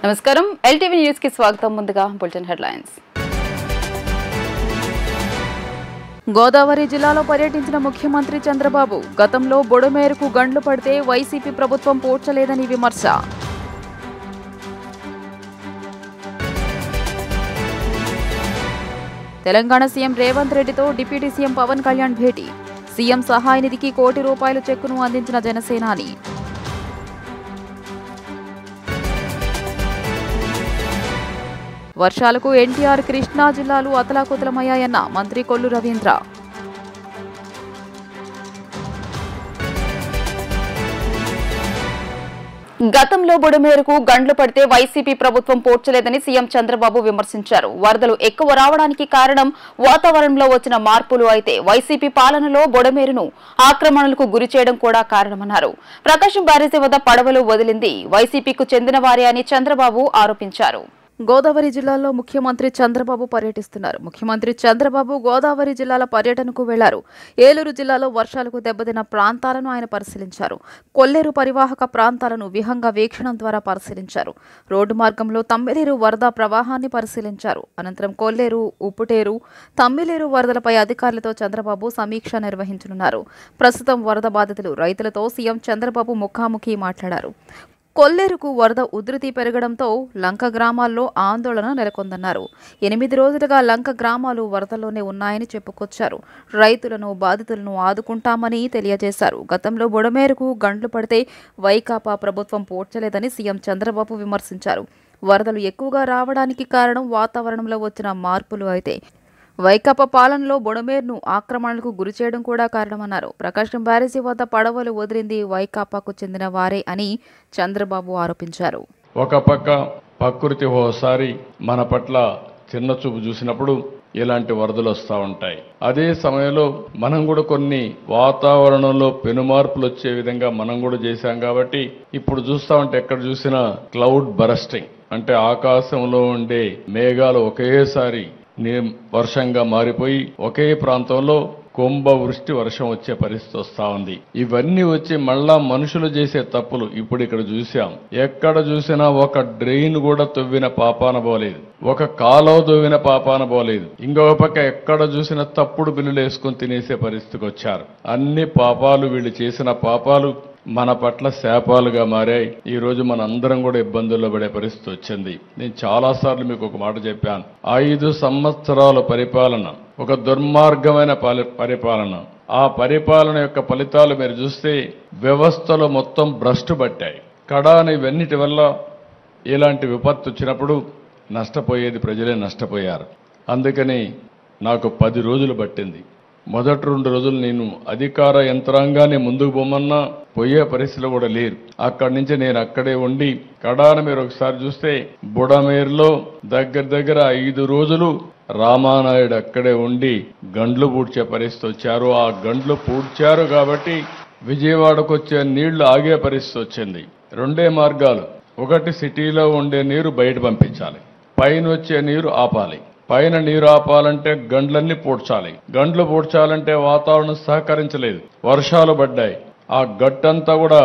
నమస్కారం LTV news కి స్వాగతం ముందుగా బులెటిన్ హెడ్లైన్స్ గోదావరి జిల్లాలో పర్యటించిన ముఖ్యమంత్రి చంద్రబాబు గతంలో బొడమేరుకు గండ్లు పడితే వైసీపీ ప్రభుత్వం పోడ్చలేదని విమర్శ తెలంగాణ సీఎం రేవంత్ రెడ్డితో డిప్యూటీ సీఎం పవన్ కళ్యాణ్ భేటీ సీఎం సహాయ నిధికి ₹1 కోటి చెక్కును అందించిన జనసేనాని వర్షాలకు ఎన్టీఆర్ కృష్ణా జిల్లాలు అతలాకుతలమయ్యాయన్న మంత్రి కొల్లు రవీంద్ర గతంలో బుడమేరుకు గండ్లు పడితే వైసీపీ ప్రభుత్వం పోడ్చలేదని సీఎం చంద్రబాబు విమర్శించారు. వరదలు ఎక్కువ రావడానికి కారణం వాతావరణంలో వచ్చిన మార్పులు అయితే వైసీపీ పాలనలో బుడమేరును ఆక్రమణలకు గురి చేయడం కూడా కారణమన్నారు. ప్రకాశం బ్యారేజీ వద్ద పడవలు వదిలింది వైసీపీకు చెందిన వారే అని చంద్రబాబు ఆరోపించారు. గోదావరి జిల్లాలో ముఖ్యమంత్రి చంద్రబాబు పర్యటిస్తున్నారు. ముఖ్యమంత్రి చంద్రబాబు గోదావరి జిల్లాల పర్యటనకు వెళ్లారు. ఏలూరు జిల్లాలో వర్షాలకు దెబ్బతిన్న ప్రాంతాలను ఆయన పరిశీలించారు. కొల్లేరు పరివాహక ప్రాంతాలను విహంగ వీక్షణం ద్వారా పరిశీలించారు. రోడ్డు మార్గంలో తమ్మిలేరు వరద ప్రవాహాన్ని పరిశీలించారు. అనంతరం కొల్లేరు, ఉప్పుటేరు, తమ్మిలేరు వరదలపై అధికారులతో చంద్రబాబు సమీక్ష నిర్వహించనున్నారు. ప్రస్తుతం వరద బాధితులు రైతులతో సీఎం చంద్రబాబు ముఖాముఖి మాట్లాడారు. కొల్లేరుకు వరద ఉధృతి పెరగడంతో లంక గ్రామాల్లో ఆందోళన నెలకొందన్నారు. 8 రోజులుగా లంక గ్రామాలు వరదల్లోనే ఉన్నాయని చెప్పుకొచ్చారు. రైతులను, బాధితులను ఆదుకుంటామని తెలియజేశారు. గతంలో బుడమేరుకు గండ్లు పడితే వైకాపా ప్రభుత్వం పోడ్చలేదని సీఎం చంద్రబాబు విమర్శించారు. వరదలు ఎక్కువగా రావడానికి కారణం వాతావరణంలో వచ్చిన మార్పులు అయితే వైకాపా పాలనలో బుడమేరును ఆక్రమణలకు గురి చేయడం కూడా కారణమన్నారు. ప్రకాశం బ్యారేజీ వద్ద పడవలు వదిలింది వైకాపాకు చెందిన వారే అని చంద్రబాబు ఆరోపించారు. ఒక పక్క ప్రకృతి ఓసారి మన పట్ల చిన్న చూపు చూసినప్పుడు ఇలాంటి వరదలు వస్తూ ఉంటాయి. అదే సమయంలో మనం కూడా కొన్ని వాతావరణంలో పెనుమార్పులు వచ్చే విధంగా మనం కూడా చేశాం కాబట్టి ఇప్పుడు చూస్తా ఉంటే ఎక్కడ చూసినా క్లౌడ్ బరస్టింగ్ అంటే ఆకాశంలో ఉండే మేఘాలు ఒకేసారి వర్షంగా మారిపోయి ఒకే ప్రాంతంలో కుంభవృష్టి వర్షం వచ్చే పరిస్థితి వస్తా ఉంది. ఇవన్నీ వచ్చి మళ్ళా మనుషులు చేసే తప్పులు ఇప్పుడు ఇక్కడ చూసాం. ఎక్కడ చూసినా ఒక డ్రైన్ కూడా తవ్విన పాపాన పోలేదు, ఒక కాలువ తవ్విన పాపాన పోలేదు. ఇంకొక పక్క ఎక్కడ చూసినా తప్పుడు బిల్లులు వేసుకుని తినేసే పరిస్థితికి వచ్చారు. అన్ని పాపాలు వీళ్ళు చేసిన పాపాలు మన పట్ల శాపాలుగా మారాయి. ఈ రోజు మన అందరం కూడా ఇబ్బందుల్లో పడే పరిస్థితి వచ్చింది. నేను చాలాసార్లు మీకు ఒక మాట చెప్పాను. 5 సంవత్సరాల పరిపాలన ఒక దుర్మార్గమైన పరిపాలన. ఆ పరిపాలన యొక్క ఫలితాలు మీరు చూస్తే వ్యవస్థలో మొత్తం భ్రష్టు పట్టాయి. కడాని ఇవన్నిటి వల్ల ఇలాంటి విపత్తు వచ్చినప్పుడు నష్టపోయేది ప్రజలే నష్టపోయారు. అందుకని నాకు 10 రోజులు పట్టింది. మొదటి 2 రోజులు నేను అధికార యంత్రాంగాన్ని ముందుకు పోమన్నా పోయే పరిస్థితులు కూడా లేరు. అక్కడి నుంచి నేను అక్కడే ఉండి కడాన మీరు ఒకసారి చూస్తే బుడమేరులో దగ్గర 5 రోజులు రామానాయుడు అక్కడే ఉండి గండ్లు పూడ్చే పరిస్థితి వచ్చారు. ఆ గండ్లు పూడ్చారు కాబట్టి విజయవాడకు వచ్చే నీళ్లు ఆగే పరిస్థితి వచ్చింది. 2 మార్గాలు. ఒకటి సిటీలో ఉండే నీరు బయట పంపించాలి, పైన వచ్చే నీరు ఆపాలి. పైన నీరు ఆపాలంటే గండ్లన్నీ పూడ్చాలి. గండ్లు పూడ్చాలంటే వాతావరణం సహకరించలేదు, వర్షాలు పడ్డాయి. ఆ గట్టంతా కూడా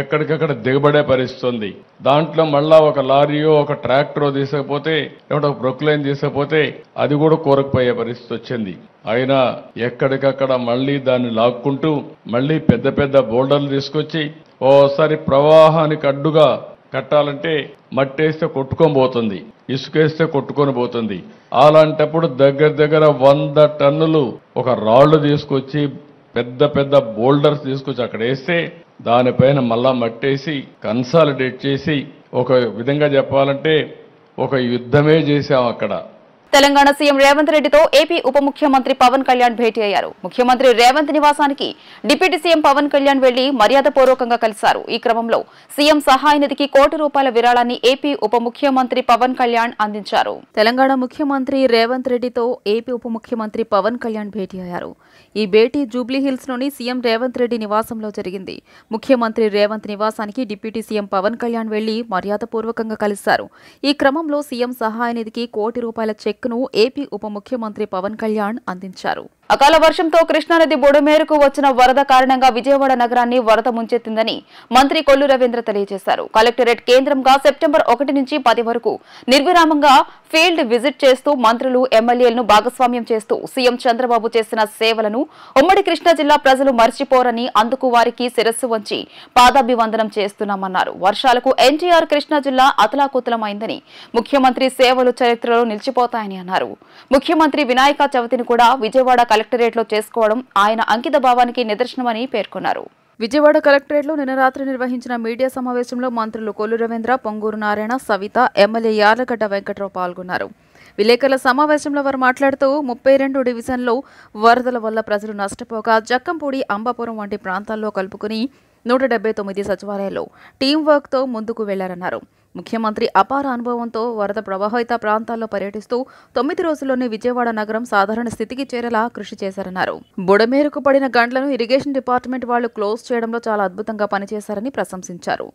ఎక్కడికక్కడ దిగబడే పరిస్థితి ఉంది. దాంట్లో మళ్ళా ఒక లారీయో ఒక ట్రాక్టరో తీసుకపోతే లేకుంటే ఒక ప్రొక్లైన్ తీసుకపోతే అది కూడా కూరకపోయే పరిస్థితి వచ్చింది. అయినా ఎక్కడికక్కడ మళ్ళీ దాన్ని లాక్కుంటూ మళ్ళీ పెద్ద బోల్డర్లు తీసుకొచ్చి ఓసారి ప్రవాహానికి అడ్డుగా కట్టాలంటే మట్టేస్తే కొట్టుకొని పోతుంది, ఇసుకేస్తే కొట్టుకొని పోతుంది. అలాంటప్పుడు దగ్గర 100 టన్నులు ఒక రాళ్లు తీసుకొచ్చి పెద్ద బోల్డర్స్ తీసుకొచ్చి అక్కడ వేస్తే దానిపైన మళ్ళా మట్టేసి కన్సాలిడేట్ చేసి ఒక విధంగా చెప్పాలంటే ఒక యుద్ధమే చేశాం అక్కడ. తెలంగాణ సీఎం రేవంత్ రెడ్డితో ఏపీ ఉప ముఖ్యమంత్రి పవన్ కళ్యాణ్ భేటీ అయ్యారు. ముఖ్యమంత్రి రేవంత్ నివాసానికి డిప్యూటీ సీఎం పవన్ కళ్యాణ్ వెళ్లి మర్యాదపూర్వకంగా కలిశారు. ఈ క్రమంలో సీఎం సహాయ నిధికి ₹1 కోటి విరాళాన్ని ఏపీ ఉప ముఖ్యమంత్రి పవన్ కళ్యాణ్ అందించారు. తెలంగాణ ముఖ్యమంత్రి రేవంత్ రెడ్డితో ఏపీ ఉప ముఖ్యమంత్రి పవన్ కళ్యాణ్ భేటీ అయ్యారు. ఈ భేటీ జూబ్లీహిల్స్ లోని సీఎం రేవంత్ రెడ్డి నివాసంలో జరిగింది. ముఖ్యమంత్రి రేవంత్ నివాసానికి డిప్యూటీ సీఎం పవన్ కళ్యాణ్ వెళ్లి మర్యాదపూర్వకంగా కలిశారు. ఈ క్రమంలో సీఎం సహాయ నిధికి ₹1 కోటి చెక్కును ఏపీ ఉప ముఖ్యమంత్రి పవన్ కళ్యాణ్ అందించారు. అకాల వర్షంతో కృష్ణానది బుడమేరుకు వచ్చిన వరద కారణంగా విజయవాడ నగరాన్ని వరద ముంచెత్తిందని మంత్రి కొల్లు రవీంద్ర తెలియజేశారు. కలెక్టరేట్ కేంద్రంగా సెప్టెంబర్ 1 నుంచి 10 వరకు నిర్విరామంగా ఫీల్డ్ విజిట్ చేస్తూ మంత్రులు, ఎమ్మెల్యేలను భాగస్వామ్యం చేస్తూ సీఎం చంద్రబాబు చేసిన సేవలను ఉమ్మడి కృష్ణా జిల్లా ప్రజలు మర్చిపోరని, అందుకు వారికి శిరస్సు వంచి పాదాభివందనం చేస్తున్నామన్నారు. వర్షాలకు ఎన్టీఆర్ కృష్ణా జిల్లా అతలాకుతలమైందని, ముఖ్యమంత్రి సేవలు చరిత్రలో నిలిచిపోతాయని అన్నారు. ముఖ్యమంత్రి వినాయక చవితిని కూడా విజయవాడ కలెక్టరేట్లో చేసుకోవడం ఆయన అంకిత భావానికి నిదర్శనమని పేర్కొన్నారు. విజయవాడ కలెక్టరేట్లో నిన్న రాత్రి నిర్వహించిన మీడియా సమావేశంలో మంత్రులు కొల్లు రవీంద్ర, పొంగూరు నారాయణ, సవిత, ఎమ్మెల్యే యార్లగడ్డ వెంకట్రావు పాల్గొన్నారు. విలేకరుల సమావేశంలో వారు మాట్లాడుతూ 32 డివిజన్లో వరదల వల్ల ప్రజలు నష్టపోగా జక్కంపూడి, అంబాపురం వంటి ప్రాంతాల్లో కలుపుకుని 179 సచివాలయాల్లో టీం వర్క్తో ముందుకు వెళ్లారన్నారు. ముఖ్యమంత్రి అపార అనుభవంతో వరద ప్రభావిత ప్రాంతాల్లో పర్యటిస్తూ 9 రోజుల్లోనే విజయవాడ నగరం సాధారణ స్థితికి చేరేలా కృషి చేశారన్నారు. బుడమేరుకు పడిన గంటలను ఇరిగేషన్ డిపార్ట్మెంట్ వాళ్లు క్లోజ్ చేయడంలో చాలా అద్భుతంగా పనిచేశారని ప్రశంసించారు.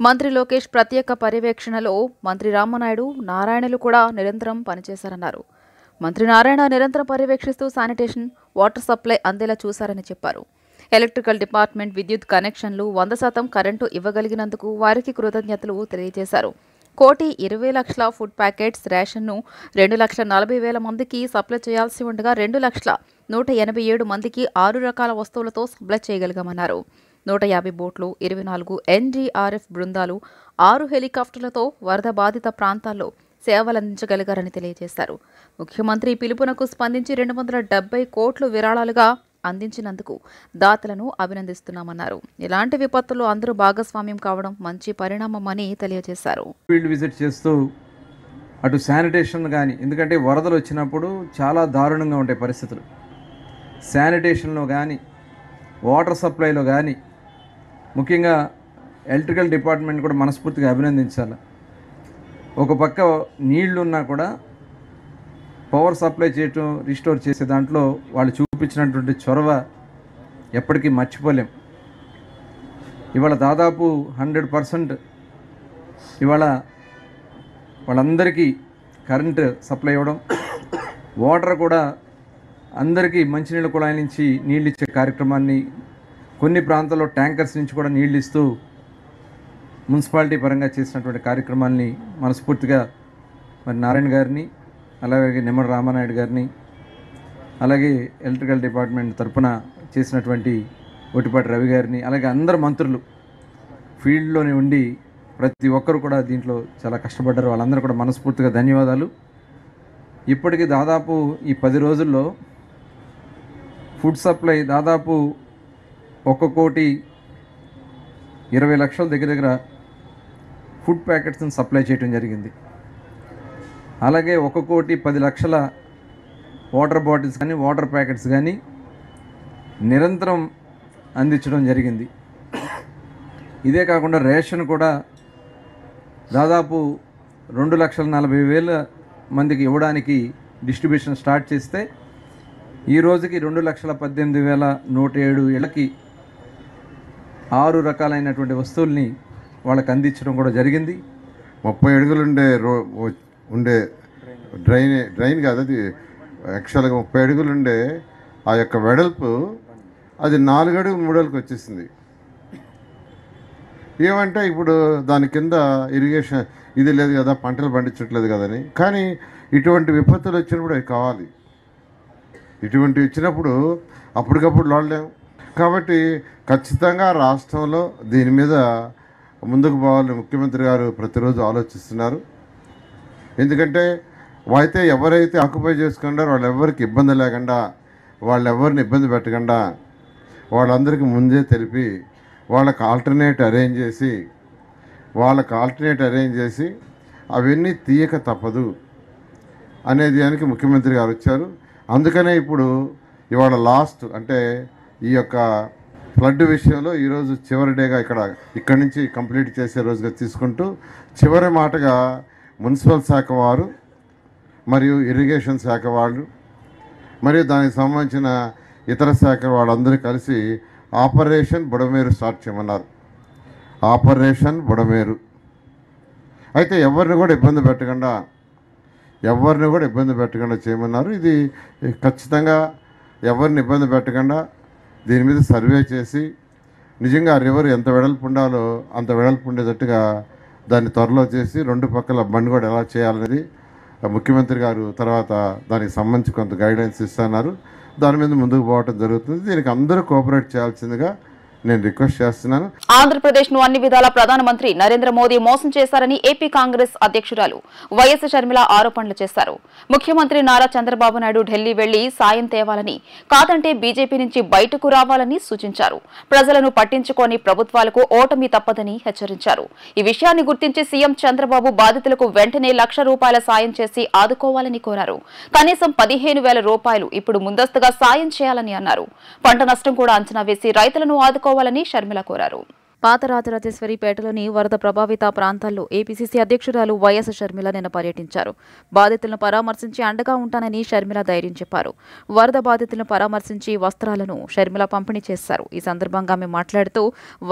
మంత్రి లోకేష్ ప్రత్యేక పర్యవేక్షణలో మంత్రి రామనాయుడు, నారాయణలు కూడా నిరంతరం పనిచేశారన్నారు. మంత్రి నారాయణ నిరంతరం పర్యవేక్షిస్తూ శానిటేషన్, వాటర్ సప్లై అందేలా చూశారని చెప్పారు. ఎలక్ట్రికల్ డిపార్ట్మెంట్ విద్యుత్ కనెక్షన్లు 100% కరెంటు ఇవ్వగలిగినందుకు వారికి కృతజ్ఞతలు తెలియజేశారు. 1,20,00,000 ఫుడ్ ప్యాకెట్స్ రేషన్ను 2,40,000 మందికి సప్లై చేయాల్సి ఉండగా 2,187 మందికి 6 రకాల వస్తువులతో సప్లై చేయగలిగామన్నారు. 150 బోట్లు, 24 ఎన్డీఆర్ఎఫ్ బృందాలు, 6 హెలికాప్టర్లతో వరద బాధిత ప్రాంతాల్లో సేవలందించగలిగారని తెలియజేశారు. ముఖ్యమంత్రి పిలుపునకు స్పందించి 270 కోట్లు విరాళాలుగా అందించినందుకు దాతలను అభినందిస్తున్నామన్నారు. ఇలాంటి విపత్తులు అందరూ భాగస్వామ్యం కావడం మంచి పరిణామమని తెలియజేశారు. ఫీల్డ్ విజిట్ చేస్తూ అటు శానిటేషన్ కానీ, ఎందుకంటే వరదలు వచ్చినప్పుడు చాలా దారుణంగా ఉంటాయి పరిస్థితులు. శానిటేషన్లో కానీ, వాటర్ సప్లైలో కానీ, ముఖ్యంగా ఎలక్ట్రికల్ డిపార్ట్మెంట్ కూడా మనస్ఫూర్తిగా అభినందించాలి. ఒక పక్క నీళ్లున్నా కూడా పవర్ సప్లై చేయటం, రిస్టోర్ చేసే దాంట్లో వాళ్ళు చూపించినటువంటి చొరవ ఎప్పటికీ మర్చిపోలేం. ఇవాళ దాదాపు 100% ఇవాళ వాళ్ళందరికీ కరెంటు సప్లై ఇవ్వడం, వాటర్ కూడా అందరికీ మంచినీళ్ళ కుళాయి నుంచి నీళ్ళు ఇచ్చే కార్యక్రమాన్ని, కొన్ని ప్రాంతాల్లో ట్యాంకర్స్ నుంచి కూడా నీళ్ళు ఇస్తూ మున్సిపాలిటీ పరంగా చేసినటువంటి కార్యక్రమాన్ని మనస్ఫూర్తిగా మరి నారాయణ గారిని, అలాగే నిమ్మల రామానాయుడు గారిని, అలాగే ఎలక్ట్రికల్ డిపార్ట్మెంట్ తరఫున చేసినటువంటి ఒటిపాటి రవి గారిని, అలాగే అందరు మంత్రులు ఫీల్డ్లోనే ఉండి ప్రతి ఒక్కరు కూడా దీంట్లో చాలా కష్టపడ్డారు. వాళ్ళందరూ కూడా మనస్ఫూర్తిగా ధన్యవాదాలు. ఇప్పటికీ దాదాపు ఈ 10 రోజుల్లో ఫుడ్ సప్లై దాదాపు 1,20,00,000 దగ్గర ఫుడ్ ప్యాకెట్స్ని సప్లై చేయడం జరిగింది. అలాగే 1,10,00,000 వాటర్ బాటిల్స్ కానీ, వాటర్ ప్యాకెట్స్ కానీ నిరంతరం అందించడం జరిగింది. ఇదే కాకుండా రేషన్ కూడా దాదాపు 2,40,000 మందికి ఇవ్వడానికి డిస్ట్రిబ్యూషన్ స్టార్ట్ చేస్తే ఈ రోజుకి 2,18,107 ఇళ్ళకి 6 రకాలైనటువంటి వస్తువుల్ని వాళ్ళకి అందించడం కూడా జరిగింది. 30 అడుగులు ఉండే డ్రైన్ కాదు, అది యాక్చువల్గా 30 అడుగులు ఉండే ఆ యొక్క వెడల్పు అది 4 అడుగులు 3 అడుగులకు వచ్చేసింది. ఏమంటే ఇప్పుడు దాని కింద ఇరిగేషన్ ఇది లేదు కదా, పంటలు పండించట్లేదు కదని. కానీ ఇటువంటి విపత్తులు వచ్చినప్పుడు అవి కావాలి. ఇటువంటివి వచ్చినప్పుడు అప్పటికప్పుడు లోడలేము. కాబట్టి ఖచ్చితంగా రాష్ట్రంలో దీని మీద ముందుకు పోవాలని ముఖ్యమంత్రి గారు ప్రతిరోజు ఆలోచిస్తున్నారు. ఎందుకంటే అయితే ఎవరైతే ఆక్యుపై చేసుకున్నారో వాళ్ళెవ్వరికి ఇబ్బంది లేకుండా, వాళ్ళెవరిని ఇబ్బంది పెట్టకుండా వాళ్ళందరికీ ముందే తెలిపి వాళ్ళకి ఆల్టర్నేట్ అరేంజ్ చేసి అవన్నీ తీయక తప్పదు అనేది దానికి ముఖ్యమంత్రి గారు వచ్చారు. అందుకనే ఇప్పుడు ఇవాళ లాస్ట్ అంటే ఈ యొక్క ఫ్లడ్ విషయంలో ఈరోజు చివరి డేగా ఇక్కడి నుంచి కంప్లీట్ చేసే రోజుగా తీసుకుంటూ చివరి మాటగా మున్సిపల్ శాఖ వారు మరియు ఇరిగేషన్ శాఖ వాళ్ళు మరియు దానికి సంబంధించిన ఇతర శాఖ వాళ్ళందరూ కలిసి ఆపరేషన్ బుడమేరు స్టార్ట్ చేయమన్నారు. ఆపరేషన్ బుడమేరు అయితే ఎవరిని కూడా ఇబ్బంది పెట్టకుండా చేయమన్నారు. ఇది ఖచ్చితంగా ఎవరిని ఇబ్బంది పెట్టకుండా దీని మీద సర్వే చేసి నిజంగా ఆ రివర్ ఎంత వెడల్పు ఉండాలో అంత వెడల్పు ఉండేటట్టుగా దాన్ని త్వరలో చేసి రెండు పక్కల బండి కూడా ఎలా చేయాలనేది ముఖ్యమంత్రి గారు తర్వాత దానికి సంబంధించి కొంత గైడెన్స్ ఇస్తున్నారు. దాని మీద ముందుకు పోవటం జరుగుతుంది. దీనికి అందరూ కోఆపరేట్ చేయాల్సిందిగా నేను రిక్వెస్ట్ చేస్తున్నాను. ఆంధ్రప్రదేశ్ ను అన్ని విధాల ప్రధానమంత్రి నరేంద్ర మోదీ మోసం చేశారని ఏపీ కాంగ్రెస్ అధ్యక్షురాలు వైఎస్ షర్మిల ఆరోపణలు చేశారు. ముఖ్యమంత్రి నారా చంద్రబాబు నాయుడు ఢిల్లీ వెళ్లి సాయం తేవాలని, కాదంటే బీజేపీ నుంచి బయటకు రావాలని సూచించారు. ప్రజలను పట్టించుకోని ప్రభుత్వాలకు ఓటమి తప్పదని హెచ్చరించారు. ఈ విషయాన్ని గుర్తించి సీఎం చంద్రబాబు బాధితులకు వెంటనే ₹1,00,000 సాయం చేసి ఆదుకోవాలని కోరారు. కనీసం ₹15,000 ఇప్పుడు ముందస్తుగా సాయం చేయాలని అన్నారు. పంట నష్టం కూడా అంచనా వేసి రైతులను ఆదుకోవాలని షర్మిల కోరారు. పాత రాజరాజేశ్వరిపేటలోని వరద ప్రభావిత ప్రాంతాల్లో ఏపీసీసీ అధ్యక్షురాలు వైఎస్ షర్మిల నిన్న పర్యటించారు. బాధితులను పరామర్శించి అండగా ఉంటానని షర్మిల ధైర్యం చెప్పారు. వరద బాధితులను పరామర్శించి వస్త్రాలను షర్మిల పంపిణీ చేశారు. ఈ సందర్భంగా ఆమె మాట్లాడుతూ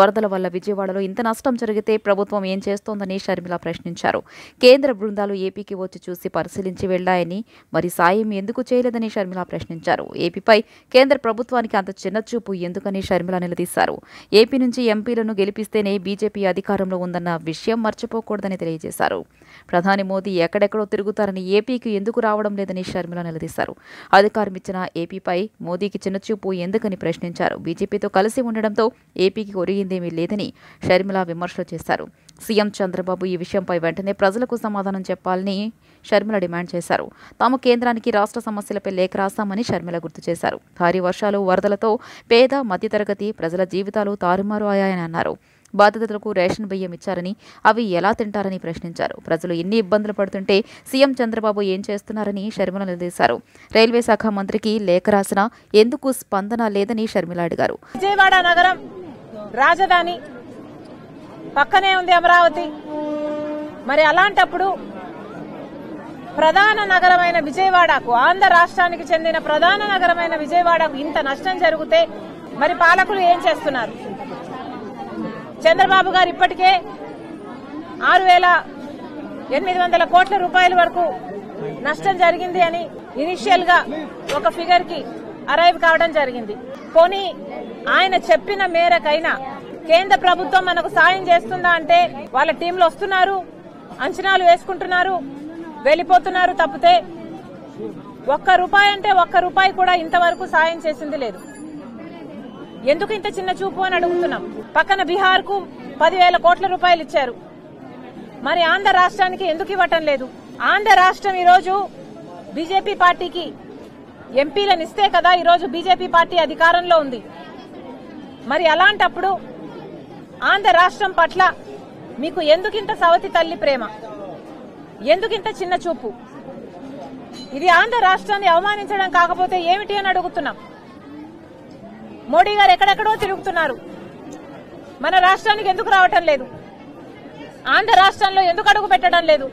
వరదల వల్ల విజయవాడలో ఇంత నష్టం జరిగితే ప్రభుత్వం ఏం చేస్తోందని షర్మిల ప్రశ్నించారు. కేంద్ర బృందాలు ఏపీకి వచ్చి చూసి పరిశీలించి వెళ్లాయని, మరి సాయం ఎందుకు చేయలేదని షర్మిల ప్రశ్నించారు. ఏపీపై కేంద్ర ప్రభుత్వానికి అంత చిన్నచూపు ఎందుకని షర్మిల నిలదీశారు. ఏపీ నుంచి ఎంపీలను గెలిపిస్తేనే బీజేపీ అధికారంలో ఉందన్న విషయం మర్చిపోకూడదని తెలియజేశారు. ప్రధాని మోదీ ఎక్కడెక్కడో తిరుగుతారని ఏపీకి ఎందుకు రావడం లేదని షర్మిల నిలదీశారు. అధికారం ఇచ్చిన ఏపీపై మోదీకి చిన్నచూపు ఎందుకని ప్రశ్నించారు. బీజేపీతో కలిసి ఉండడంతో ఏపీకి ఒరిగిందేమీ లేదని షర్మిల విమర్శలు చేశారు. సీఎం చంద్రబాబు ఈ విషయంపై వెంటనే ప్రజలకు సమాధానం చెప్పాలని షర్మిల డిమాండ్ చేశారు. తాము కేంద్రానికి రాష్ట్ర సమస్యలపై లేఖ రాస్తామని షర్మిల గుర్తు చేశారు. భారీ వర్షాలు, వరదలతో పేద మధ్యతరగతి ప్రజల జీవితాలు తారుమారు అయ్యాయని అన్నారు. బాధితులకు రేషన్ బియ్యం ఇచ్చారని అవి ఎలా తింటారని ప్రశ్నించారు. ప్రజలు ఎన్ని ఇబ్బందులు పడుతుంటే సీఎం చంద్రబాబు ఏం చేస్తున్నారని షర్మిల నిలదీశారు. రైల్వే శాఖ మంత్రికి లేఖ రాసినా ఎందుకు స్పందన లేదని షర్మిల అడిగారు. విజయవాడ నగరం రాజధాని, పక్కనే ఉంది అమరావతి. మరి అలాంటప్పుడు ప్రధాన నగరమైన విజయవాడకు, ఆంధ్ర రాష్ట్రానికి చెందిన ప్రధాన నగరమైన విజయవాడకు ఇంత నష్టం జరిగితే మరి పాలకులు ఏం చేస్తున్నారు? చంద్రబాబు గారు ఇప్పటికే 6,800 కోట్ల రూపాయల వరకు నష్టం జరిగింది అని ఇనిషియల్ గా ఒక ఫిగర్ కి అరైవ్ కావడం జరిగింది. పోనీ ఆయన చెప్పిన మేరకైనా కేంద్ర ప్రభుత్వం మనకు సాయం చేస్తుందా అంటే వాళ్ళ టీంలు వస్తున్నారు, అంచనాలు వేసుకుంటున్నారు, వెళ్లిపోతున్నారు తప్పితే ₹1 అంటే ₹1 కూడా ఇంతవరకు సాయం చేసింది లేదు. ఎందుకు ఇంత చిన్న చూపు అని అడుగుతున్నాం. పక్కన బీహార్ కు 10,000 కోట్ల రూపాయలు ఇచ్చారు. మరి ఆంధ్ర రాష్ట్రానికి ఎందుకు ఇవ్వటం లేదు? ఆంధ్ర రాష్ట్రం ఈరోజు బీజేపీ పార్టీకి ఎంపీలను ఇస్తే కదా ఈరోజు బీజేపీ పార్టీ అధికారంలో ఉంది. మరి అలాంటప్పుడు ఆంధ్ర రాష్ట్రం పట్ల మీకు ఎందుకింత సవతి తల్లి ప్రేమ, ఎందుకింత చిన్న చూపు? ఇది ఆంధ్ర రాష్ట్రాన్ని అవమానించడం కాకపోతే ఏమిటి అని అడుగుతున్నాం. మోడీ గారు ఎక్కడెక్కడో తిరుగుతున్నారు, మన రాష్ట్రానికి ఎందుకు రావటం లేదు? ఆంధ్ర రాష్ట్రంలో ఎందుకు అడుగు పెట్టడం లేదు?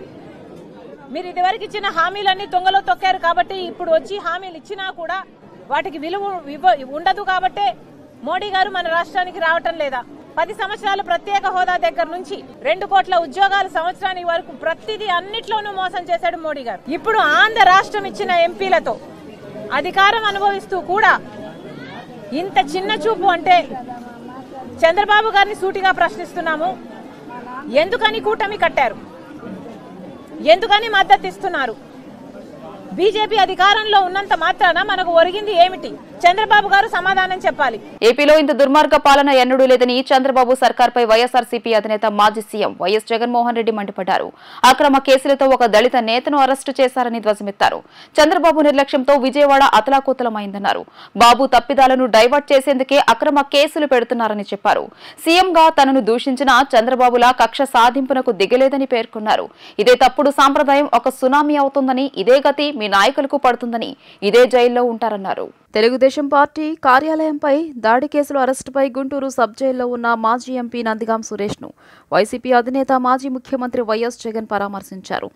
మీరు ఇదివరకు ఇచ్చిన హామీలన్నీ తొంగలో తొక్కారు కాబట్టి ఇప్పుడు వచ్చి హామీలు ఇచ్చినా కూడా వాటికి విలువ ఉండదు కాబట్టే మోడీ గారు మన రాష్ట్రానికి రావటం లేదా? 10 సంవత్సరాలు ప్రత్యేక హోదా దగ్గర నుంచి 2 కోట్ల ఉద్యోగాల సంవత్సరానికి వరకు ప్రతిదీ అన్నిట్లోనూ మోసం చేశాడు మోడీ గారు. ఇప్పుడు ఆంధ్ర రాష్ట్రం ఇచ్చిన ఎంపీలతో అధికారం అనుభవిస్తూ కూడా ఇంత చిన్న చూపు అంటే చంద్రబాబు గారిని సూటిగా ప్రశ్నిస్తున్నాము. ఎందుకని కూటమి కట్టారు? ఎందుకని మద్దతు ఇస్తున్నారు? బీజేపీ అధికారంలో ఉన్నంత మాత్రాన మనకు ఒరిగింది ఏమిటి? చంద్రబాబు గారు సమాధానం చెప్పాలి. ఏపీలో ఇంత దుర్మార్గ పాలన ఎన్నడూ లేదని చంద్రబాబు సర్కార్పై వైఎస్ఆర్సీపీ అధినేత మాజీ సీఎం వైఎస్ జగన్మోహన్ రెడ్డి మండిపడ్డారు. అక్రమ కేసులతో ఒక దళిత నేతను అరెస్టు చేశారని ధ్వజమెత్తారు. చంద్రబాబు నిర్లక్ష్యంతో విజయవాడ అతలాకుతలమైందన్నారు. బాబు తప్పిదాలను డైవర్ట్ చేసేందుకే అక్రమ కేసులు పెడుతున్నారని చెప్పారు. సీఎంగా తనను దూషించిన చంద్రబాబులా కక్ష సాధింపునకు దిగలేదని పేర్కొన్నారు. ఇదే తప్పుడు సాంప్రదాయం ఒక సునామీ అవుతుందని, ఇదే గతి మీ నాయకులకు పడుతుందని, ఇదే జైల్లో ఉంటారన్నారు. తెలుగుదేశం పార్టీ కార్యాలయంపై దాడి కేసులో అరెస్టుపై గుంటూరు సబ్ జైల్లో ఉన్న మాజీ ఎంపీ నందిగాం సురేష్ను వైసీపీ అధినేత మాజీ ముఖ్యమంత్రి వైఎస్ జగన్ పరామర్శించారు.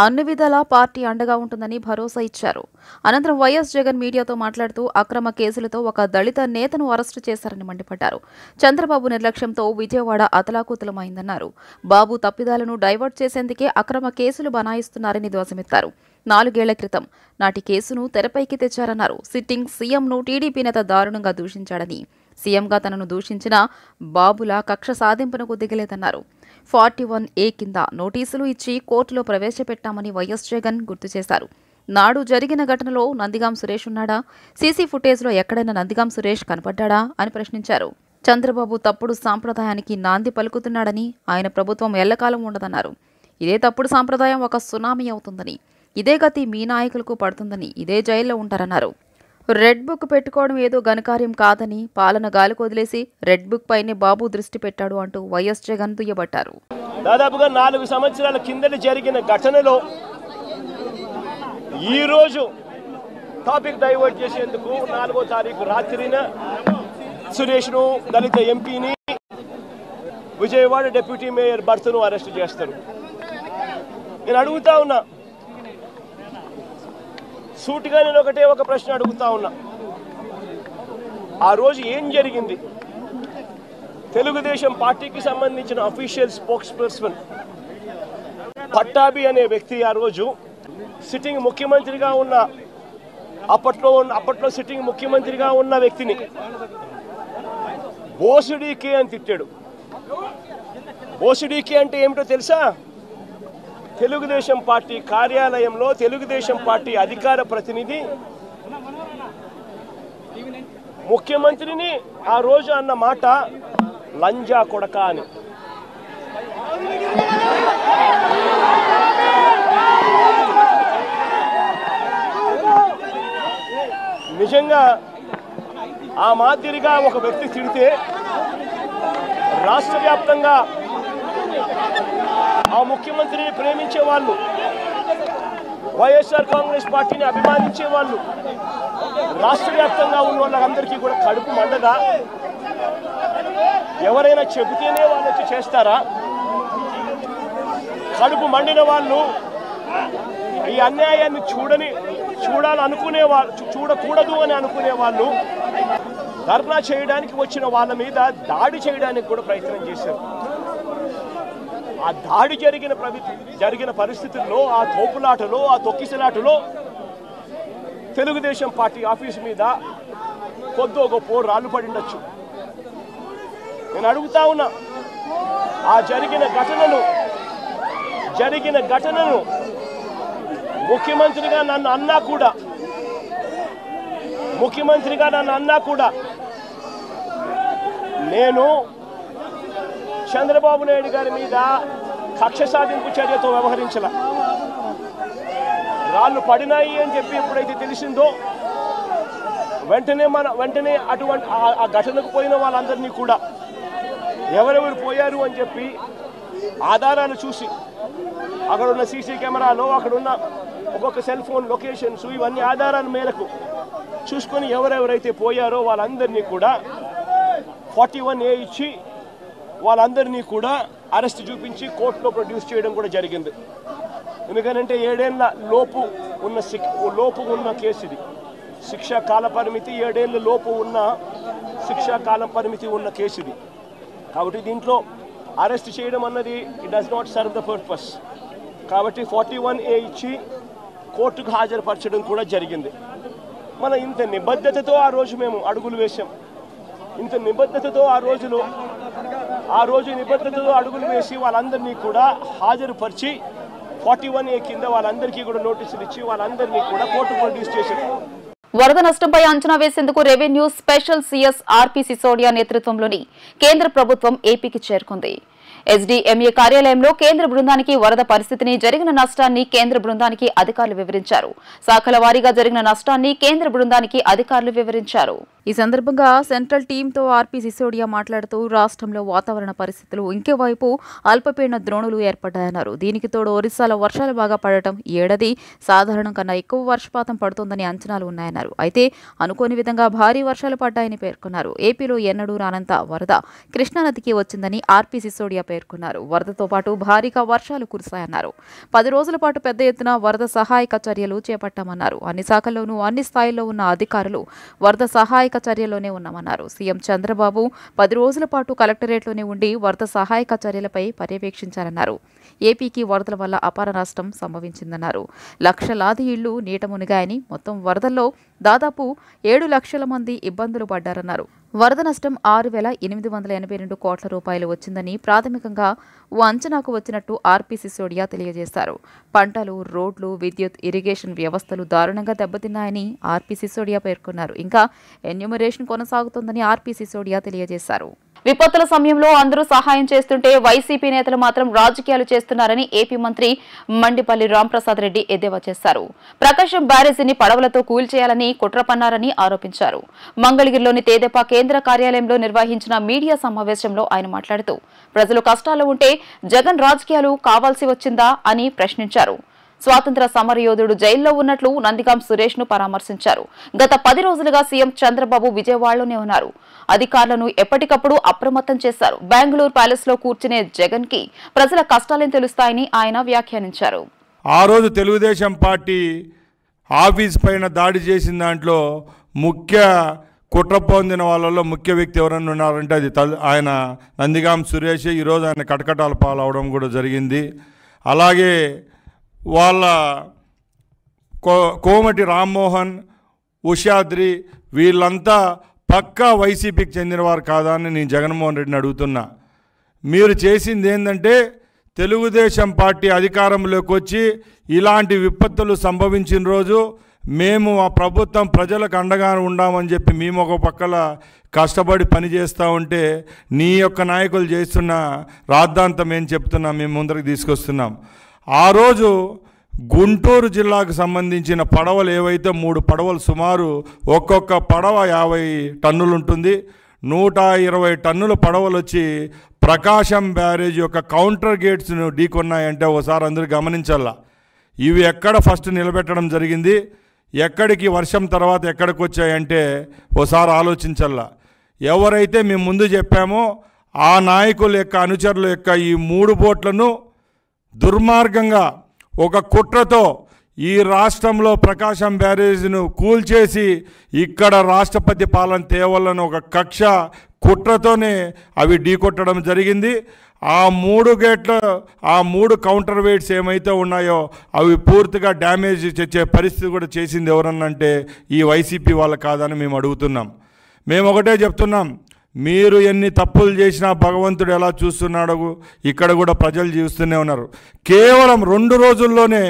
అన్ని విధాలా పార్టీ అండగా ఉంటుందని భరోసా ఇచ్చారు. అనంతరం వైఎస్ జగన్ మీడియాతో మాట్లాడుతూ అక్రమ కేసులతో ఒక దళిత నేతను అరెస్టు చేశారని మండిపడ్డారు. చంద్రబాబు నిర్లక్ష్యంతో విజయవాడ అతలాకుతలమైందన్నారు. బాబు తప్పిదాలను డైవర్ట్ చేసేందుకే అక్రమ కేసులు బనాయిస్తున్నారని ధ్వజమెత్తారు. 4 ఏళ్ల క్రితం నాటి కేసును తెరపైకి తెచ్చారన్నారు. సిట్టింగ్ సీఎంను టీడీపీ నేత దారుణంగా దూషించాడని, సీఎంగా తనను దూషించిన బాబుల కక్ష సాధింపునకు దిగలేదన్నారు. 41A కింద నోటీసులు ఇచ్చి కోర్టులో ప్రవేశపెట్టామని వైఎస్ జగన్ గుర్తు చేశారు. నాడు జరిగిన ఘటనలో నందిగాం సురేష్ ఉన్నాడా? సీసీ ఫుటేజ్లో ఎక్కడైనా నందిగాం సురేష్ కనపడ్డాడా అని ప్రశ్నించారు. చంద్రబాబు తప్పుడు సాంప్రదాయానికి నాంది పలుకుతున్నాడని, ఆయన ప్రభుత్వం ఎల్లకాలం ఉండదన్నారు. ఇదే తప్పుడు సాంప్రదాయం ఒక సునామీ అవుతుందని, ఇదే గతి మీ నాయకులకు పడుతుందని, ఇదే జైల్లో ఉంటారన్నారు. రెడ్ బుక్ పెట్టుకోవడం ఏదో ఘనకార్యం కాదని, పాలన గాలికి వదిలేసి రెడ్ బుక్ పైనే బాబు దృష్టి పెట్టాడు అంటూ వైఎస్ జగన్ దుయ్యబట్టారు. దాదాపుగా 4 సంవత్సరాల కిందట జరిగిన ఘటనలో ఈ రోజు టాపిక్ డైవర్ట్ చేసేందుకు 4వ తారీఖు రాత్రిన సురేష్ను, దళిత ఎంపీని, విజయవాడ డిప్యూటీ మేయర్ భర్తను అరెస్ట్ చేస్తారు. నేను అడుగుతా ఉన్నా, సూటిగా నేను ఒక ప్రశ్న అడుగుతా ఉన్నా. ఆ రోజు ఏం జరిగింది? తెలుగుదేశం పార్టీకి సంబంధించిన అఫీషియల్ స్పోక్స్ పర్సన్ పట్టాభి అనే వ్యక్తి ఆ రోజు సిట్టింగ్ ముఖ్యమంత్రిగా ఉన్న అప్పట్లో సిట్టింగ్ ముఖ్యమంత్రిగా ఉన్న వ్యక్తిని బోసుడీకే అని తిట్టాడు. బోసుడీకే అంటే ఏమిటో తెలుసా? తెలుగుదేశం పార్టీ కార్యాలయంలో తెలుగుదేశం పార్టీ అధికార ప్రతినిధి ముఖ్యమంత్రిని ఆ రోజు అన్న మాట లంజా కొడక అని. నిజంగా ఆ మాదిరిగా ఒక వ్యక్తి తిడితే రాష్ట్ర వ్యాప్తంగా ఆ ముఖ్యమంత్రిని ప్రేమించే వాళ్ళు, వైఎస్ఆర్ కాంగ్రెస్ పార్టీని అభిమానించే వాళ్ళు, రాష్ట్ర వ్యాప్తంగా ఉన్న వాళ్ళందరికీ కూడా కడుపు మండదా? ఎవరైనా చెబితేనే వాళ్ళు వచ్చి చేస్తారా? కడుపు మండిన వాళ్ళు, ఈ అన్యాయాన్ని చూడాలనుకునే వాళ్ళు, చూడకూడదు అని అనుకునే వాళ్ళు ధర్నా చేయడానికి వచ్చిన వాళ్ళ మీద దాడి చేయడానికి కూడా ప్రయత్నం చేశారు. ఆ దాడి జరిగిన పరిస్థితుల్లో, ఆ తోపులాటలో, ఆ తొక్కిసలాటలో తెలుగుదేశం పార్టీ ఆఫీసు మీద కొద్దో గొప్ప రాళ్ళు పడిండొచ్చు. నేను అడుగుతా ఉన్నా, ఆ జరిగిన ఘటనను ముఖ్యమంత్రిగా నన్ను అన్నా కూడా నేను చంద్రబాబు నాయుడు గారి మీద కక్ష సాధింపు చర్యతో వ్యవహరించాల. రాళ్ళు పడినాయి అని చెప్పి ఎప్పుడైతే తెలిసిందో వెంటనే అటువంటి ఆ ఘటనకు పోయిన వాళ్ళందరినీ కూడా ఎవరెవరు పోయారు అని చెప్పి ఆధారాలు చూసి, అక్కడున్న సీసీ కెమెరాలో, అక్కడున్న ఒక్కొక్క సెల్ ఫోన్ లొకేషన్స్, ఇవన్నీ ఆధారాల మేరకు చూసుకొని ఎవరెవరైతే పోయారో వాళ్ళందరినీ కూడా 41A ఇచ్చి వాళ్ళందరినీ కూడా అరెస్ట్ చూపించి కోర్టులో ప్రొడ్యూస్ చేయడం కూడా జరిగింది. ఎందుకంటే 7 ఏళ్ల లోపు ఉన్న కేసు ఇది. శిక్షా కాల పరిమితి 7 ఏళ్ల లోపు ఉన్న శిక్షా కాలం పరిమితి ఉన్న కేసు ఇది. కాబట్టి దీంట్లో అరెస్ట్ చేయడం అన్నది it does not serve the purpose. కాబట్టి 41A ఇచ్చి కోర్టుకు హాజరుపరచడం కూడా జరిగింది. మన ఇంత నిబద్ధతతో ఆ రోజు మేము అడుగులు వేసాం. ఇంత నిబద్ధతతో ఆ రోజు నిబద్ధతతో అడుగులు వేసి వాళ్ళందరినీ కూడా హాజరుపరిచి 41A కింద వాళ్ళందరికీ కూడా నోటీసులు ఇచ్చి వాళ్ళందరినీ కూడా కోర్టు ప్రొడ్యూస్ చేశారు. వరద నష్టంపై అంచనా వేసేందుకు revenue special CS RP Sisodia నేతృత్వంలోని కేంద్ర ప్రభుత్వం ఏపీకి చేరుకుంది. ఎస్డీఎంఏ కార్యాలయంలో కేంద్ర బృందానికి వరద పరిస్థితిని, జరిగిన నష్టాన్ని కేంద్ర బృందానికి అధికారులు వివరించారు. శాఖల వారీగా జరిగిన నష్టాన్ని కేంద్ర బృందానికి అధికారులు వివరించారు. ఈ సందర్భంగా సెంట్రల్ టీంతో ఆర్పీ సిసోడియా మాట్లాడుతూ రాష్ట్రంలో వాతావరణ పరిస్థితులు ఇంకోవైపు అల్పపీడన ద్రోణులు ఏర్పడ్డాయన్నారు. దీనికి తోడు ఒరిస్సాలో వర్షాలు బాగా పడటం, ఈ ఏడాది సాధారణం కన్నా ఎక్కువ వర్షపాతం పడుతోందని అంచనాలు ఉన్నాయన్నారు. అయితే అనుకోని విధంగా భారీ వర్షాలు పడ్డాయని పేర్కొన్నారు. ఏపీలో ఎన్నడూ రానంత వరద కృష్ణానదికి వచ్చిందని ఆర్పీ సిసోడియా పేర్కొన్నారు. వరదతో పాటు భారీగా వర్షాలు కురిశాయన్నారు. 10 రోజుల పాటు పెద్ద ఎత్తున వరద సహాయక చర్యలు చేపట్టామన్నారు. అన్ని శాఖల్లోనూ అన్ని స్థాయిల్లో ఉన్న అధికారులు వరద సహాయక చర్యల్లోనే ఉన్నామన్నారు. సీఎం చంద్రబాబు 10 రోజుల పాటు కలెక్టరేట్లోనే ఉండి వరద సహాయక చర్యలపై పర్యవేక్షించారన్నారు. ఏపీకి వరదల వల్ల అపార నష్టం సంభవించిందన్నారు. లక్షలాది ఇళ్లు నీట మునిగాయని, మొత్తం వరదల్లో దాదాపు 7 లక్షల మంది ఇబ్బందులు పడ్డారన్నారు. వరద నష్టం 6,882 కోట్ల రూపాయలు వచ్చిందని ప్రాథమికంగా ఓ అంచనాకు వచ్చినట్టు ఆర్పీ సిసోడియా తెలియజేశారు. పంటలు, రోడ్లు, విద్యుత్, ఇరిగేషన్ వ్యవస్థలు దారుణంగా దెబ్బతిన్నాయని ఆర్పీ సిసోడియా పేర్కొన్నారు. ఇంకా ఎన్యూమరేషన్ కొనసాగుతోందని ఆర్పీ సిసోడియా తెలియజేశారు. విపత్తుల సమయంలో అందరూ సహాయం చేస్తుంటే వైసీపీ నేతలు మాత్రం రాజకీయాలు చేస్తున్నారని ఏపీ మంత్రి మండిపల్లి రాంప్రసాద్ రెడ్డి ఎద్దేవా చేశారు. ప్రకాశం బ్యారేజీని పడవలతో కూల్చేయాలని కుట్ర పన్నారని ఆరోపించారు. మంగళగిరిలోని తెదేపా కేంద్ర కార్యాలయంలో నిర్వహించిన మీడియా సమావేశంలో ఆయన మాట్లాడుతూ ప్రజలు కష్టాల్లో ఉంటే జగన్ రాజకీయాలు కావాల్సి వచ్చిందా అని ప్రశ్నించారు. స్వాతంత్ర సమరయోధుడు జైల్లో ఉన్నట్లు నందిగాం సురేష్ ను పరామర్శించారు. గత 10 రోజులుగా సీఎం చంద్రబాబు విజయవాడలోనే ఉన్నారు. అధికారులను ఎప్పటికప్పుడు అప్రమత్తం చేశారు. బెంగళూరు ప్యాలెస్ లో కూర్చునే జగన్ కి ప్రజల కష్టాలేం తెలుస్తాయని ఆయన వ్యాఖ్యానించారు. ఆ రోజు తెలుగుదేశం పార్టీ ఆఫీస్ పైన దాడి చేసిన దాంట్లో ముఖ్య కుట్ర పొందిన వాళ్ళలో ముఖ్య వ్యక్తి ఎవరన్నా ఉన్నారంటే అది ఆయన నందిగాం సురేష్. ఈరోజు ఆయన కటకటాల పాలవడం కూడా జరిగింది. అలాగే వాళ్ళ కోమటి రామ్మోహన్, ఉషాద్రి వీళ్ళంతా పక్కా వైసీపీకి చెందినవారు కాదా అని నేను జగన్మోహన్ రెడ్డిని అడుగుతున్నా. మీరు చేసింది ఏంటంటే తెలుగుదేశం పార్టీ అధికారంలోకి వచ్చి ఇలాంటి విపత్తులు సంభవించిన రోజు మేము ఆ ప్రభుత్వం ప్రజలకు అండగా ఉండామని చెప్పి మేము ఒక పక్కల కష్టపడి పనిచేస్తూ ఉంటే నీ యొక్క నాయకులు చేస్తున్న రాద్ధాంతం ఏం చెప్తున్నా మేము ముందరికి తీసుకొస్తున్నాం. ఆ రోజు గుంటూరు జిల్లాకు సంబంధించిన పడవలు ఏవైతే 3 పడవలు సుమారు ఒక్కొక్క పడవ 50 టన్నులు ఉంటుంది. 120 టన్నుల పడవలు వచ్చి ప్రకాశం బ్యారేజ్ యొక్క కౌంటర్ గేట్స్ను ఢీకొన్నాయంటే ఒకసారి అందరూ గమనించాలా. ఇవి ఎక్కడ ఫస్ట్ నిలబెట్టడం జరిగింది, ఎక్కడికి వర్షం తర్వాత ఎక్కడికి వచ్చాయంటే ఒకసారి ఆలోచించాలా. ఎవరైతే మేము ముందు చెప్పామో ఆ నాయకుల యొక్క అనుచరుల యొక్క ఈ 3 బోట్లను దుర్మార్గంగా ఒక కుట్రతో ఈ రాష్ట్రంలో ప్రకాశం బ్యారేజ్ను కూల్చేసి ఇక్కడ రాష్ట్రపతి పాలన తేవాలని ఒక కక్ష కుట్రతోనే అవి ఢీకొట్టడం జరిగింది. ఆ 3 గేట్ల ఆ 3 కౌంటర్ వెయిట్స్ ఏమైతే ఉన్నాయో అవి పూర్తిగా డ్యామేజ్ తెచ్చే పరిస్థితి కూడా చేసింది ఎవరన్నంటే ఈ వైసీపీ వాళ్ళు కాదని మేము అడుగుతున్నాం. మేము ఒకటే చెప్తున్నాం, మీరు ఎన్ని తప్పులు చేసినా భగవంతుడు ఎలా చూస్తున్నాడో ఇక్కడ కూడా ప్రజలు చూస్తూనే ఉన్నారు. కేవలం 2 రోజుల్లోనే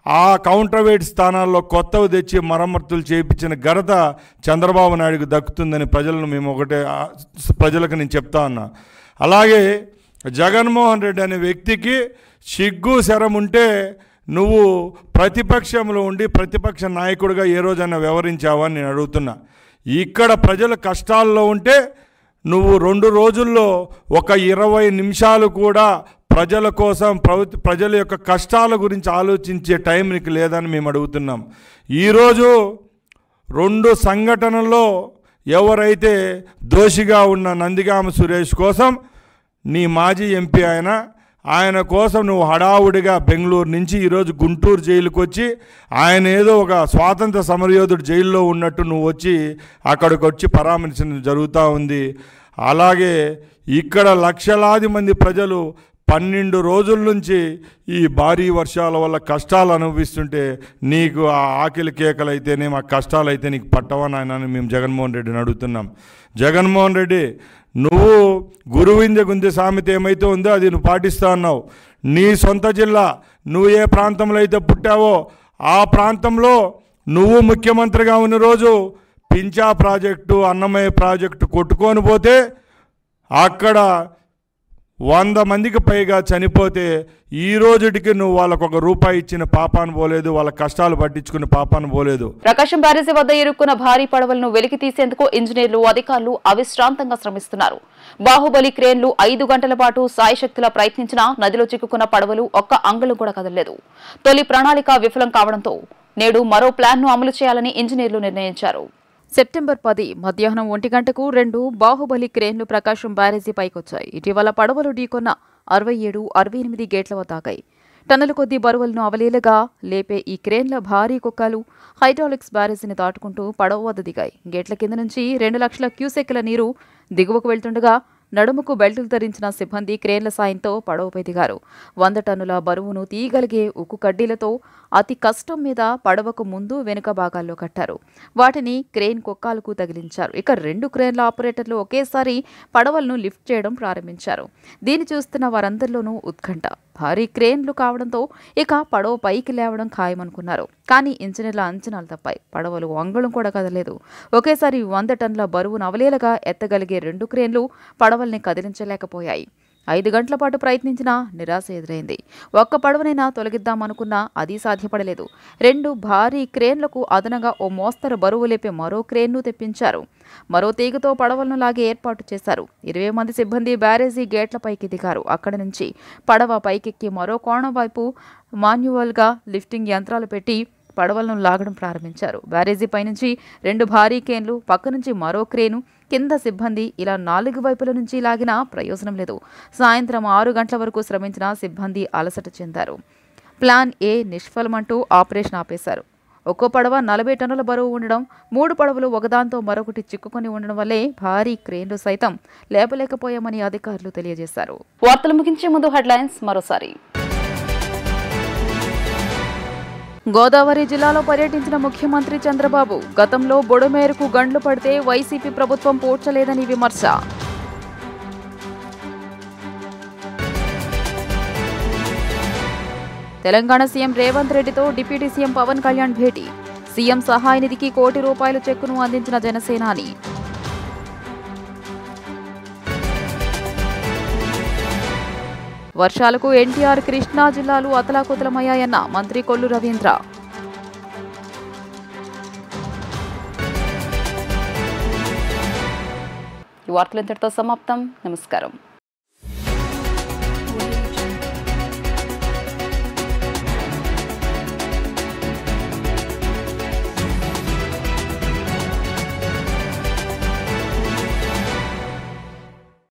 ఆ కౌంటర్ వెయిట్ స్థానాల్లో కొత్తవి తెచ్చి మరమ్మతులు చేయించిన ఘనత చంద్రబాబు నాయుడుకు దక్కుతుందని ప్రజలకు నేను చెప్తా ఉన్నా. అలాగే జగన్మోహన్ రెడ్డి అనే వ్యక్తికి సిగ్గు శరం ఉంటే నువ్వు ప్రతిపక్షంలో ఉండి ప్రతిపక్ష నాయకుడిగా ఏ రోజైనా వ్యవహరించావని నేను అడుగుతున్నా. ఇక్కడ ప్రజల కష్టాల్లో ఉంటే నువ్వు 2 రోజుల్లో ఒక 20 నిమిషాలు కూడా ప్రజల కోసం ప్రజల యొక్క కష్టాల గురించి ఆలోచించే టైం నీకు లేదని మేము అడుగుతున్నాం. ఈరోజు 2 సంఘటనల్లో ఎవరైతే దోషిగా ఉన్న నందిగామ సురేష్ కోసం నీ మాజీ ఎంపీ ఆయన కోసం నువ్వు హడావుడిగా బెంగళూరు నుంచి ఈరోజు గుంటూరు జైలుకి వచ్చి ఆయన ఏదో ఒక స్వాతంత్ర సమరయోధుడు జైల్లో ఉన్నట్టు నువ్వు వచ్చి అక్కడికి వచ్చి పరామర్శించడం జరుగుతూ ఉంది. అలాగే ఇక్కడ లక్షలాది మంది ప్రజలు 12 రోజుల నుంచి ఈ భారీ వర్షాల వల్ల కష్టాలు అనుభవిస్తుంటే నీకు ఆ ఆకలి కేకలైతేనే మా కష్టాలైతే నీకు పట్టవని ఆయన మేము జగన్మోహన్ రెడ్డిని అడుగుతున్నాం. జగన్మోహన్ రెడ్డి, నువ్వు గురువింద గుందె సామెత ఏమైతే ఉందో అది నువ్వు పాటిస్తా ఉన్నావు. నీ సొంత జిల్లా నువ్వు ఏ ప్రాంతంలో అయితే పుట్టావో ఆ ప్రాంతంలో నువ్వు ముఖ్యమంత్రిగా ఉన్న రోజు పింఛా ప్రాజెక్టు, అన్నమయ్య ప్రాజెక్టు కొట్టుకొని పోతే అక్కడ 100 మందికి పైగా చనిపోతే ఈ రోజుటికి నువ్వు వాళ్ళకు ₹1 ఇచ్చిన పాపాను పోలేదు, వాళ్ళ కష్టాలు పట్టించుకునే పాపాను పోలేదు. ప్రకాశం బ్యారేజీ వద్ద ఇరుక్కున్న భారీ పడవలను వెలికి తీసేందుకు ఇంజనీర్లు, అధికారులు అవిశ్రాంతంగా శ్రమిస్తున్నారు. బాహుబలి క్రేన్లు 5 గంటల పాటు సాయశక్తిలా ప్రయత్నించినా నదిలో చిక్కుకున్న పడవలు ఒక్క అంగుళం కూడా కదలలేదు. తొలి ప్రణాళిక విఫలం కావడంతో నేడు మరో ప్లాన్ను అమలు చేయాలని ఇంజనీర్లు నిర్ణయించారు. సెప్టెంబర్ 10 మధ్యాహ్నం 1 గంటకు 2 బాహుబలి క్రేన్లు ప్రకాశం బ్యారేజీ పైకొచ్చాయి. ఇటీవల పడవలు ఢీకొన్న 67, 68 గేట్ల వద్ద ఆగాయి. టన్నుల కొద్దీ బరువులను అవలీలగా లేపే ఈ క్రేన్ల భారీ కుక్కలు హైడ్రాలిక్స్ బ్యారేజీని దాటుకుంటూ పడవ వద్ద దిగాయి. గేట్ల కింద నుంచి 2 లక్షల క్యూసెక్ల నీరు దిగువకు వెళ్తుండగా నడుముకు బెల్టులు ధరించిన సిబ్బంది క్రేన్ల సాయంతో పడవపై దిగారు. 100 టన్నుల బరువును తీయగలిగే ఉక్కు కడ్డీలతో అతి కష్టం మీద పడవకు ముందు వెనుక భాగాల్లో కట్టారు. వాటిని క్రేన్ కొక్కాలకు తగిలించారు. ఇక 2 క్రేన్ల ఆపరేటర్లు ఒకేసారి పడవలను లిఫ్ట్ చేయడం ప్రారంభించారు. దీన్ని చూస్తున్న వారందరిలోనూ ఉత్కంఠ. భారీ క్రేన్లు కావడంతో ఇక పడవ పైకి లేవడం ఖాయమనుకున్నారు. కానీ ఇంజనీర్ల అంచనాలు తప్పాయి. పడవలు అంగుళం కూడా కదలేదు. ఒకేసారి 100 టన్నుల బరువును అవలీలగా ఎత్తగలిగే 2 క్రేన్లు పడవల్ని కదిలించలేకపోయాయి. 5 గంటల పాటు ప్రయత్నించినా నిరాశ ఎదురైంది. ఒక్క పడవనైనా తొలగిద్దామనుకున్నా అది సాధ్యపడలేదు. 2 భారీ క్రేన్లకు అదనంగా ఓ మోస్తరు బరువు లేపే మరో క్రేన్ను తెప్పించారు. మరో తీగతో పడవలను లాగే ఏర్పాటు చేశారు. 20 మంది సిబ్బంది బ్యారేజీ గేట్లపైకి దిగారు. అక్కడి నుంచి పడవ పైకెక్కి మరో కోణం వైపు మాన్యువల్గా లిఫ్టింగ్ యంత్రాలు పెట్టి పడవలను లాగడం ప్రారంభించారు. బ్యారేజీ పైనుంచి 2 భారీ క్రేన్లు, పక్క నుంచి మరో క్రేను, కింద సిబ్బంది ఇలా 4 వైపుల నుంచి లాగినా ప్రయోజనం లేదు. సాయంత్రం 6 గంటల వరకు శ్రమించిన సిబ్బంది అలసట చెందారు. ప్లాన్ ఏ నిష్ఫలమంటూ ఆపరేషన్ ఆపేశారు. ఒక్కో పడవ 40 టన్నుల బరువు ఉండడం, 3 పడవలు ఒకదాంతో మరొకటి చిక్కుకొని ఉండడం వల్లే భారీ క్రేన్లు సైతం లేపలేకపోయామని అధికారులు తెలియజేశారు. వార్తలు ముగించే ముందు హెడ్లైన్స్ మరోసారి. గోదావరి జిల్లాలో పర్యటించిన ముఖ్యమంత్రి చంద్రబాబు గతంలో బొడమేరుకు గండ్లు పడితే వైసీపీ ప్రభుత్వం పోడ్చలేదని విమర్శ. తెలంగాణ సీఎం రేవంత్ రెడ్డితో డిప్యూటీ సీఎం పవన్ కళ్యాణ్ భేటీ. సీఎం సహాయ నిధికి ₹1 చెక్కును అందించిన జనసేనాని. వర్షాలకు ఎన్టీఆర్, కృష్ణా జిల్లాలు అతలాకుతలమయ్యాయన్న మంత్రి కొల్లు రవీంద్ర. ఈ వార్తలు ఇంతటితో సమాప్తం. నమస్కారం.